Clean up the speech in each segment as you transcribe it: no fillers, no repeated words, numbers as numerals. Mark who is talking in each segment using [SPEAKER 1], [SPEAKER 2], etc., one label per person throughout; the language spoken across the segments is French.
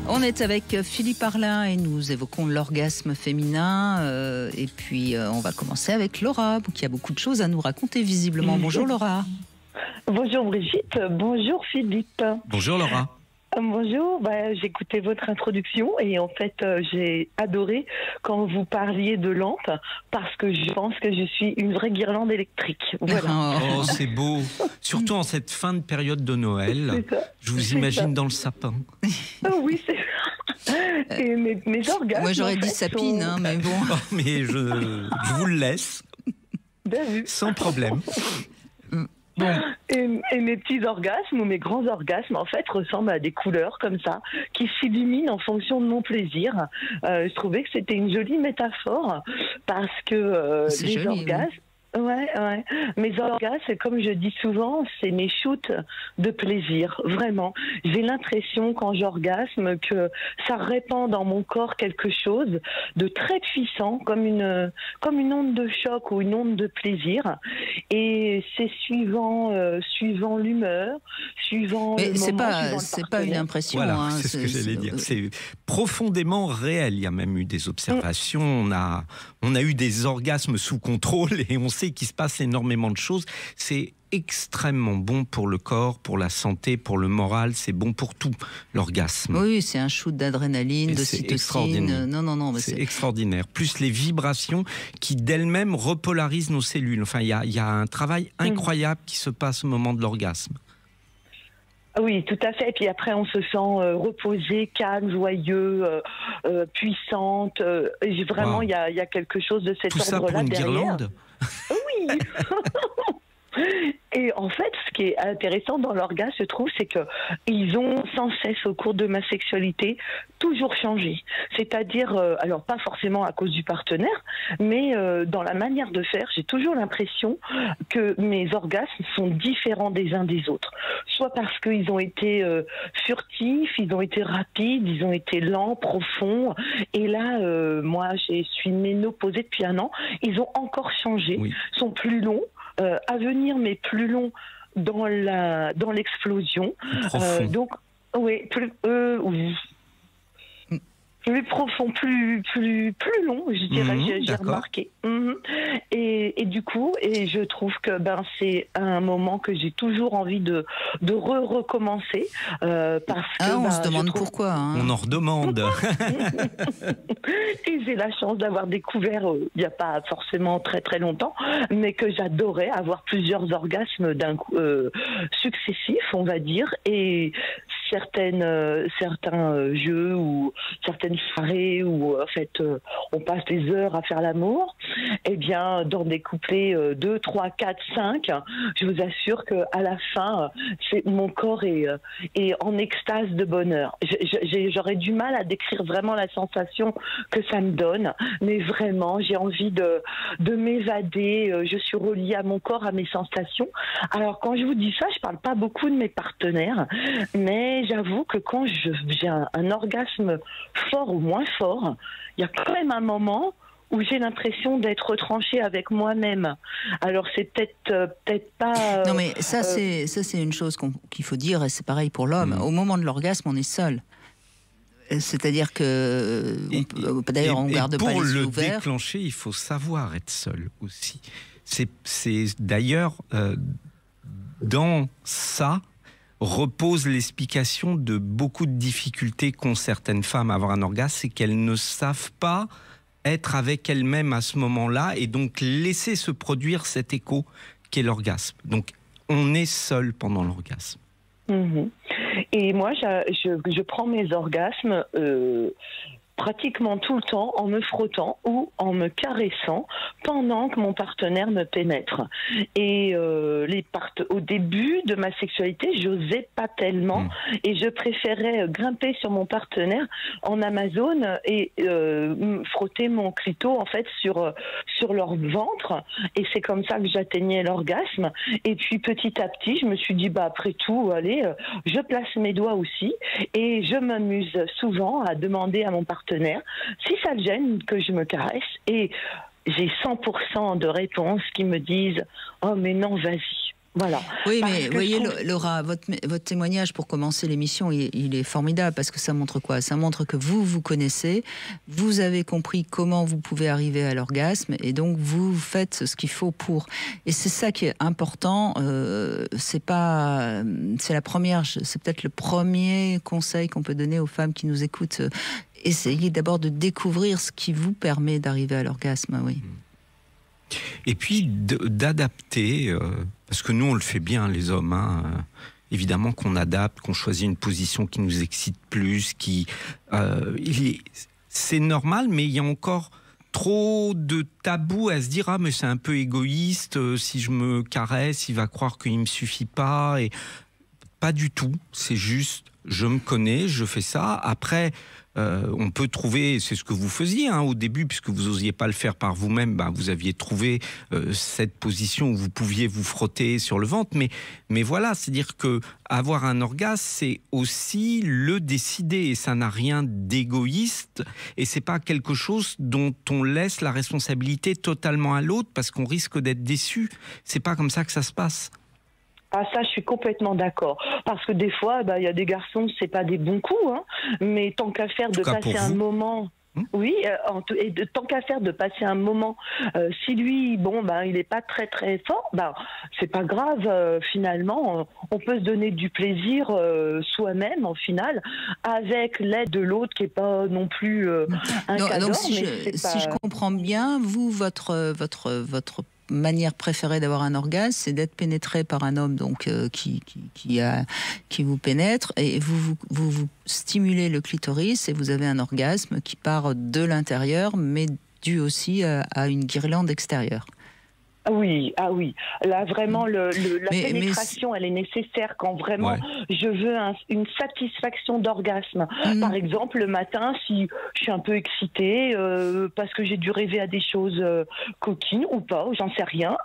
[SPEAKER 1] On est avec Philippe Arlin et nous évoquons l'orgasme féminin. Et puis, on va commencer avec Laura, qui a beaucoup de choses à nous raconter visiblement. Bonjour Laura.
[SPEAKER 2] Bonjour Brigitte, bonjour Philippe.
[SPEAKER 3] Bonjour Laura.
[SPEAKER 2] Bonjour, j'ai écouté votre introduction et en fait j'ai adoré quand vous parliez de lampe parce que je pense que je suis une vraie guirlande électrique. Voilà.
[SPEAKER 3] Oh, c'est beau. Surtout en cette fin de période de Noël. Je vous imagine dans le sapin.
[SPEAKER 2] Oh, oui, c'est et mes orgasmes.
[SPEAKER 1] Moi j'aurais dit sapine,
[SPEAKER 2] sont...
[SPEAKER 1] mais bon.
[SPEAKER 3] Oh, mais je vous le laisse. Sans problème.
[SPEAKER 2] Bon. Et mes petits orgasmes ou mes grands orgasmes en fait ressemblent à des couleurs comme ça qui s'illuminent en fonction de mon plaisir. Je trouvais que c'était une jolie métaphore parce que les
[SPEAKER 1] joli,
[SPEAKER 2] orgasmes.
[SPEAKER 1] Oui.
[SPEAKER 2] Ouais. Mes orgasmes, comme je dis souvent, c'est mes shoots de plaisir. Vraiment. J'ai l'impression quand j'orgasme que ça répand dans mon corps quelque chose de très puissant, comme une onde de choc ou une onde de plaisir. Et c'est suivant l'humeur, suivant
[SPEAKER 1] mais
[SPEAKER 2] le moment,
[SPEAKER 1] c'est pas une impression.
[SPEAKER 3] Voilà,
[SPEAKER 1] hein,
[SPEAKER 3] c'est ce que j'allais dire. C'est profondément réel. Il y a même eu des observations. On a eu des orgasmes sous contrôle et on sait qu'il se passe énormément de choses. C'est extrêmement bon pour le corps, pour la santé, pour le moral. C'est bon pour tout, l'orgasme.
[SPEAKER 1] Oui, c'est un shoot d'adrénaline, de cytocine. Non, mais
[SPEAKER 3] c'est extraordinaire. Plus les vibrations qui d'elles-mêmes repolarisent nos cellules. Enfin, il y a un travail incroyable qui se passe au moment de l'orgasme.
[SPEAKER 2] Oui, tout à fait. Et puis après, on se sent reposé, calme, joyeux, puissante. Vraiment, il y a quelque chose de cet ordre-là derrière.
[SPEAKER 3] Tout ça pour une guirlande ?
[SPEAKER 2] Oui. Et en fait, ce qui est intéressant dans l'orgasme, je trouve, c'est que ils ont sans cesse au cours de ma sexualité toujours changé. C'est-à-dire, alors pas forcément à cause du partenaire, mais dans la manière de faire, j'ai toujours l'impression que mes orgasmes sont différents des uns des autres. Soit parce qu'ils ont été furtifs, ils ont été rapides, ils ont été lents, profonds. Et là, moi, je suis ménopausée depuis 1 an. Ils ont encore changé, sont plus longs. À venir, mais plus long dans l'explosion. Donc, oui, plus profond, plus long, je dirais, j'ai remarqué. Et du coup, je trouve que c'est un moment que j'ai toujours envie de recommencer parce que
[SPEAKER 1] on se demande pourquoi. Hein.
[SPEAKER 3] On en redemande.
[SPEAKER 2] Et j'ai la chance d'avoir découvert il n'y a pas forcément très très longtemps, mais que j'adorais avoir plusieurs orgasmes d'un coup successifs, on va dire, et certains jeux ou certaines soirées où en fait on passe des heures à faire l'amour, et bien dans des couplets 2, 3, 4, 5, je vous assure que à la fin mon corps est en extase de bonheur. J'aurais du mal à décrire vraiment la sensation que ça me donne, mais vraiment j'ai envie de m'évader, je suis reliée à mon corps, à mes sensations. Alors quand je vous dis ça, je parle pas beaucoup de mes partenaires, mais j'avoue que quand j'ai un orgasme fort ou moins fort, il y a quand même un moment où j'ai l'impression d'être retranchée avec moi-même. Alors c'est peut-être pas...
[SPEAKER 1] non mais ça c'est une chose qu'il faut dire, et c'est pareil pour l'homme. Au moment de l'orgasme, on est seul. C'est-à-dire que... D'ailleurs, on ne garde pas les yeux ouverts.
[SPEAKER 3] Pour le déclencher, il faut savoir être seul aussi. C'est d'ailleurs dans ça repose l'explication de beaucoup de difficultés qu'ont certaines femmes à avoir un orgasme, c'est qu'elles ne savent pas être avec elles-mêmes à ce moment-là et donc laisser se produire cet écho qu'est l'orgasme. Donc on est seul pendant l'orgasme.
[SPEAKER 2] Et moi, je prends mes orgasmes pratiquement tout le temps en me frottant ou en me caressant pendant que mon partenaire me pénètre. Et au début de ma sexualité, j'osais pas tellement et je préférais grimper sur mon partenaire en Amazone et frotter mon clito en fait sur leur ventre, et c'est comme ça que j'atteignais l'orgasme. Et puis petit à petit, je me suis dit après tout, allez, je place mes doigts aussi, et je m'amuse souvent à demander à mon partenaire si ça le gêne que je me caresse, et j'ai 100% de réponses qui me disent « Oh mais non, vas-y ». Voilà.
[SPEAKER 1] Oui, mais vous voyez, Laura, votre témoignage pour commencer l'émission, il est formidable parce que ça montre quoi? Ça montre que vous connaissez, vous avez compris comment vous pouvez arriver à l'orgasme et donc vous faites ce qu'il faut pour. Et c'est ça qui est important. C'est peut-être le premier conseil qu'on peut donner aux femmes qui nous écoutent. Essayez d'abord de découvrir ce qui vous permet d'arriver à l'orgasme, oui.
[SPEAKER 3] Et puis d'adapter, parce que nous on le fait bien les hommes, hein, évidemment qu'on adapte, qu'on choisit une position qui nous excite plus, c'est normal, mais il y a encore trop de tabous à se dire ah mais c'est un peu égoïste, si je me caresse il va croire qu'il me suffit pas, et pas du tout, c'est juste je me connais, je fais ça. Après on peut trouver, c'est ce que vous faisiez au début, puisque vous n'osiez pas le faire par vous-même, vous aviez trouvé cette position où vous pouviez vous frotter sur le ventre, mais voilà, c'est-à-dire que avoir un orgasme, c'est aussi le décider, et ça n'a rien d'égoïste, et c'est pas quelque chose dont on laisse la responsabilité totalement à l'autre, parce qu'on risque d'être déçu. C'est pas comme ça que ça se passe.
[SPEAKER 2] Ah, ça, je suis complètement d'accord. Parce que des fois, y a des garçons, c'est pas des bons coups, mais tant qu'à faire de passer un moment... Oui, et tant qu'à faire de passer un moment, si lui, il n'est pas très très fort, c'est pas grave, finalement, on peut se donner du plaisir soi-même, en final, avec l'aide de l'autre qui n'est pas non plus un cadeau. Donc
[SPEAKER 1] si je comprends bien, vous, votre manière préférée d'avoir un orgasme, c'est d'être pénétré par un homme donc qui vous pénètre, et vous stimulez le clitoris et vous avez un orgasme qui part de l'intérieur mais dû aussi à une guirlande extérieure.
[SPEAKER 2] Ah oui. Là, vraiment, la pénétration, elle est nécessaire quand vraiment je veux une satisfaction d'orgasme. Par exemple, le matin, si je suis un peu excitée, parce que j'ai dû rêver à des choses coquines ou pas, j'en sais rien.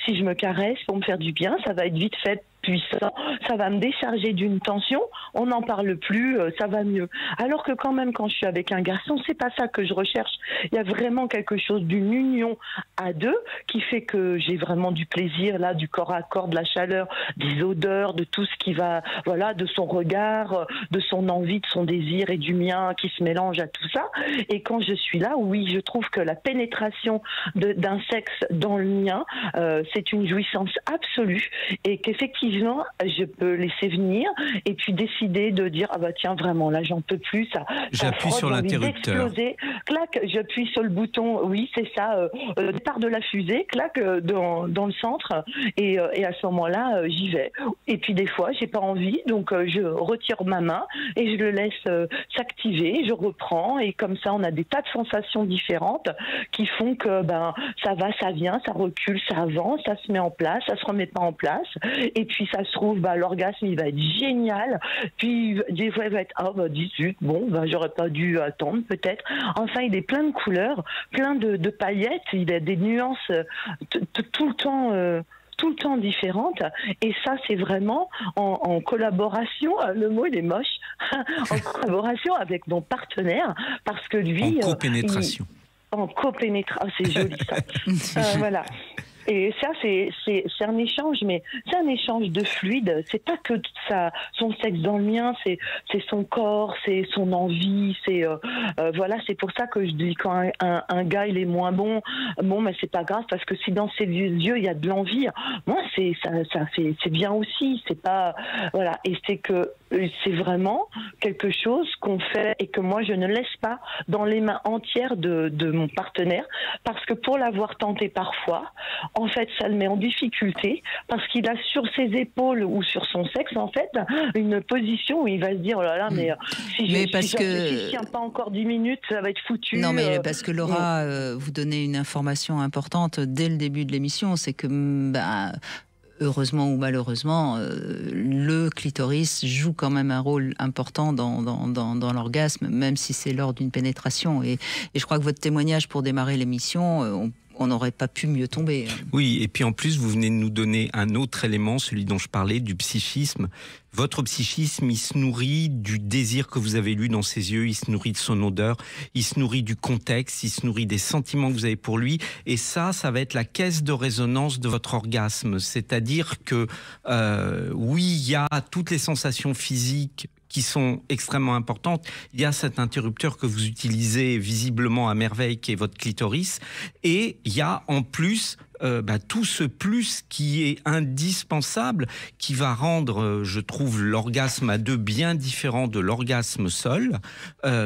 [SPEAKER 2] Si je me caresse pour me faire du bien, ça va être vite fait puissant, ça va me décharger d'une tension, on n'en parle plus, ça va mieux. Alors que quand même, quand je suis avec un garçon, c'est pas ça que je recherche. Il y a vraiment quelque chose d'une union à deux qui fait que j'ai vraiment du plaisir, là, du corps à corps, de la chaleur, des odeurs, de tout ce qui va, de son regard, de son envie, de son désir et du mien qui se mélange à tout ça. Et quand je suis là, oui, je trouve que la pénétration d'un sexe dans le mien, c'est une jouissance absolue, et qu'effectivement, je peux laisser venir et puis décider de dire tiens, vraiment là j'en peux plus,
[SPEAKER 3] j'appuie sur l'interrupteur,
[SPEAKER 2] clac, j'appuie sur le bouton, oui c'est ça, départ de la fusée, clac, dans le centre, et à ce moment-là j'y vais. Et puis des fois j'ai pas envie, donc je retire ma main et je le laisse s'activer, je reprends, et comme ça on a des tas de sensations différentes qui font que ça va, ça vient, ça recule, ça avance, ça se met en place, ça se remet pas en place, et puis ça se trouve, l'orgasme, il va être génial. Puis, des fois, il va être, 18, j'aurais pas dû attendre, peut-être. Enfin, il est plein de couleurs, plein de paillettes, il a des nuances tout le temps différentes. Et ça, c'est vraiment en collaboration, le mot, il est moche, en collaboration avec mon partenaire, parce que lui...
[SPEAKER 3] En copénétration.
[SPEAKER 2] En copénétration, c'est joli, ça. Voilà. Et ça, c'est un échange, mais c'est un échange de fluide. C'est pas que son sexe dans le mien, c'est son corps, c'est son envie, c'est c'est pour ça que je dis quand un gars il est moins bon, mais c'est pas grave, parce que si dans ses yeux il y a de l'envie, moi c'est bien aussi. C'est pas et c'est vraiment quelque chose qu'on fait et que moi je ne laisse pas dans les mains entières de mon partenaire, parce que pour l'avoir tenté parfois, en fait, ça le met en difficulté, parce qu'il a sur ses épaules ou sur son sexe, en fait, une position où il va se dire, mais si je tiens pas encore 10 minutes, ça va être foutu.
[SPEAKER 1] Non, mais parce que Laura, vous donnez une information importante dès le début de l'émission, c'est que, heureusement ou malheureusement, le clitoris joue quand même un rôle important dans l'orgasme, même si c'est lors d'une pénétration. Et je crois que votre témoignage pour démarrer l'émission, qu'on n'aurait pas pu mieux tomber.
[SPEAKER 3] Oui, et puis en plus, vous venez de nous donner un autre élément, celui dont je parlais, du psychisme. Votre psychisme, il se nourrit du désir que vous avez lu dans ses yeux, il se nourrit de son odeur, il se nourrit du contexte, il se nourrit des sentiments que vous avez pour lui. Et ça va être la caisse de résonance de votre orgasme. C'est-à-dire que, oui, il y a toutes les sensations physiques qui sont extrêmement importantes. Il y a cet interrupteur que vous utilisez visiblement à merveille, qui est votre clitoris. Et il y a en plus tout ce plus qui est indispensable, qui va rendre, je trouve, l'orgasme à deux bien différent de l'orgasme seul.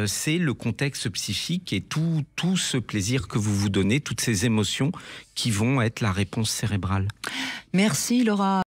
[SPEAKER 3] C'est le contexte psychique et tout ce plaisir que vous vous donnez, toutes ces émotions qui vont être la réponse cérébrale.
[SPEAKER 1] Merci Laura.